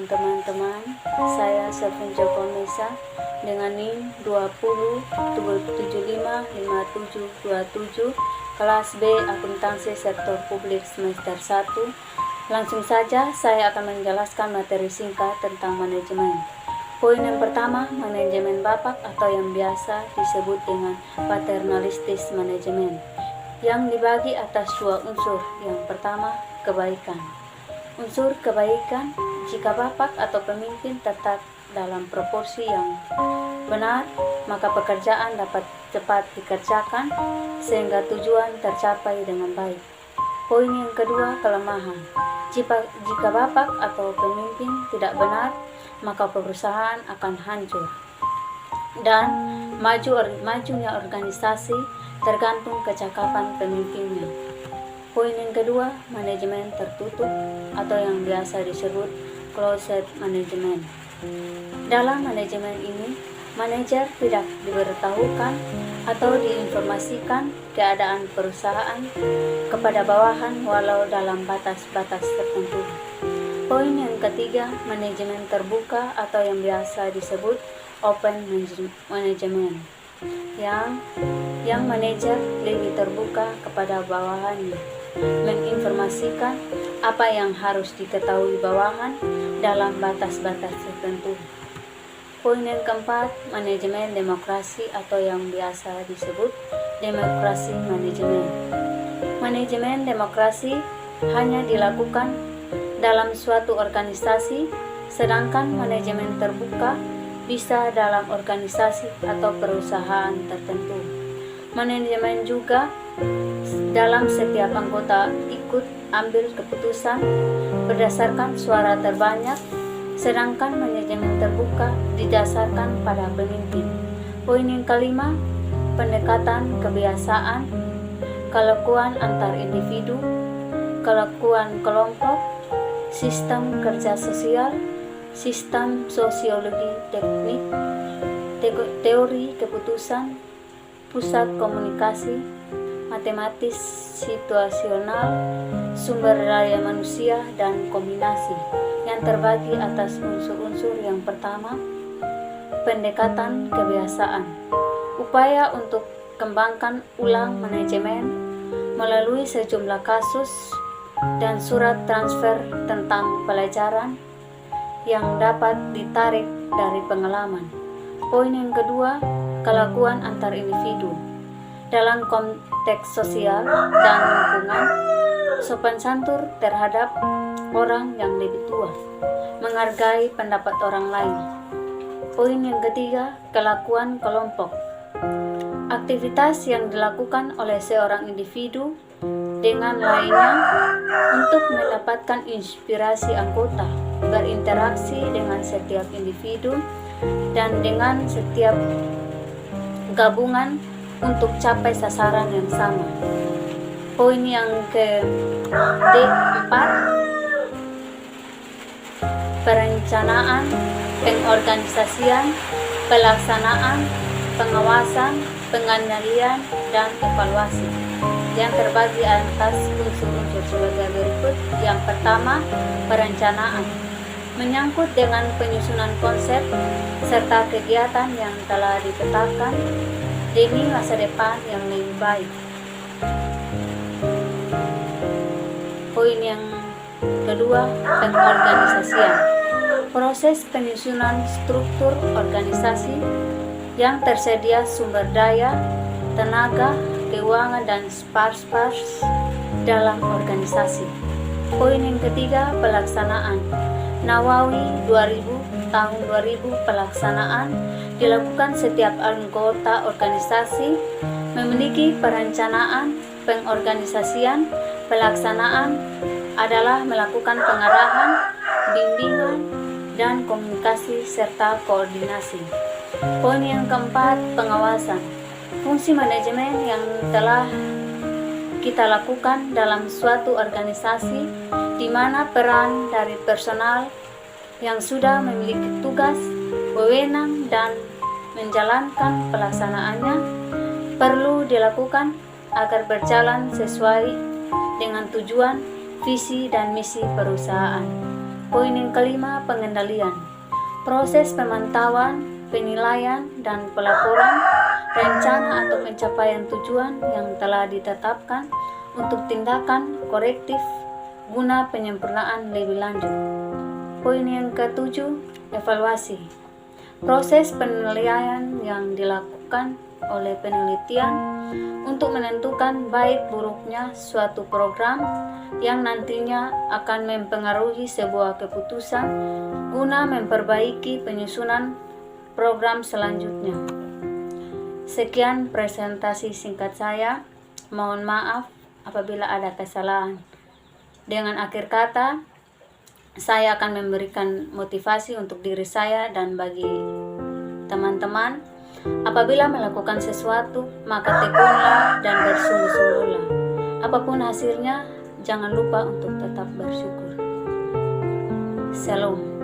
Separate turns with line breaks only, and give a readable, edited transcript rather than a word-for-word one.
teman-teman. Saya Selvin Joko Mesa dengan NIM 20-755727 kelas B Akuntansi Sektor Publik semester 1. Langsung saja saya akan menjelaskan materi singkat tentang manajemen. Poin yang pertama, manajemen Bapak atau yang biasa disebut dengan paternalistis manajemen, yang dibagi atas dua unsur. Yang pertama, kebaikan. Unsur kebaikan, jika Bapak atau pemimpin tetap dalam proporsi yang benar, maka pekerjaan dapat cepat dikerjakan sehingga tujuan tercapai dengan baik. Poin yang kedua, kelemahan. Jika Bapak atau pemimpin tidak benar, maka perusahaan akan hancur. Dan majunya organisasi tergantung kecakapan pemimpinnya. Poin yang kedua, manajemen tertutup atau yang biasa disebut closed management. Dalam manajemen ini, manajer tidak diberitahukan atau diinformasikan keadaan perusahaan kepada bawahan walau dalam batas-batas tertentu. Poin yang ketiga, manajemen terbuka atau yang biasa disebut open management, yang manajer lebih terbuka kepada bawahannya, menginformasikan apa yang harus diketahui bawahan dalam batas-batas tertentu. Poin yang keempat, manajemen demokrasi atau yang biasa disebut demokrasi manajemen. Manajemen demokrasi hanya dilakukan dalam suatu organisasi, sedangkan manajemen terbuka bisa dalam organisasi atau perusahaan tertentu. Manajemen juga dalam setiap anggota ikut ambil keputusan berdasarkan suara terbanyak, sedangkan manajemen terbuka didasarkan pada pemimpin. Poin yang kelima, pendekatan kebiasaan, kelakuan antar individu, kelakuan kelompok, sistem kerja sosial, sistem sosiologi teknik, teori keputusan, pusat komunikasi, matematis situasional, sumber daya manusia, dan kombinasi, yang terbagi atas unsur-unsur. Yang pertama, pendekatan kebiasaan. Upaya untuk kembangkan ulang manajemen melalui sejumlah kasus dan surat transfer tentang pelajaran yang dapat ditarik dari pengalaman. Poin yang kedua, kelakuan antar individu. Dalam konteks sosial dan lingkungan, sopan santun terhadap orang yang lebih tua, menghargai pendapat orang lain. Poin yang ketiga, kelakuan kelompok. Aktivitas yang dilakukan oleh seorang individu dengan lainnya untuk mendapatkan inspirasi anggota, berinteraksi dengan setiap individu dan dengan setiap gabungan untuk capai sasaran yang sama. Poin yang keempat, perencanaan, pengorganisasian, pelaksanaan, pengawasan, pengendalian, dan evaluasi, yang terbagi atas unsur-unsur sebagai berikut. Yang pertama, perencanaan, menyangkut dengan penyusunan konsep serta kegiatan yang telah dipetakan demi masa depan yang lebih baik. Poin yang kedua, pengorganisasian, proses penyusunan struktur organisasi yang tersedia sumber daya, tenaga, keuangan, dan spars dalam organisasi. Poin yang ketiga, pelaksanaan. Nawawi 2000 tahun 2000 pelaksanaan dilakukan setiap anggota organisasi memiliki perencanaan, pengorganisasian. Pelaksanaan adalah melakukan pengarahan, bimbingan, dan komunikasi serta koordinasi. Poin yang keempat, pengawasan. Fungsi manajemen yang telah kita lakukan dalam suatu organisasi, di mana peran dari personal yang sudah memiliki tugas, wewenang, dan menjalankan pelaksanaannya perlu dilakukan agar berjalan sesuai dengan tujuan, visi, dan misi perusahaan. Poin yang kelima, pengendalian. Proses pemantauan, penilaian, dan pelaporan rencana atau pencapaian tujuan yang telah ditetapkan untuk tindakan korektif guna penyempurnaan lebih lanjut. Poin yang ketujuh, evaluasi. Proses penilaian yang dilakukan oleh penelitian untuk menentukan baik buruknya suatu program yang nantinya akan mempengaruhi sebuah keputusan guna memperbaiki penyusunan program selanjutnya. Sekian presentasi singkat saya. Mohon maaf apabila ada kesalahan. Dengan akhir kata, saya akan memberikan motivasi untuk diri saya dan bagi teman-teman. Apabila melakukan sesuatu, maka tekunlah dan bersungguh-sungguhlah. Apapun hasilnya, jangan lupa untuk tetap bersyukur. Shalom.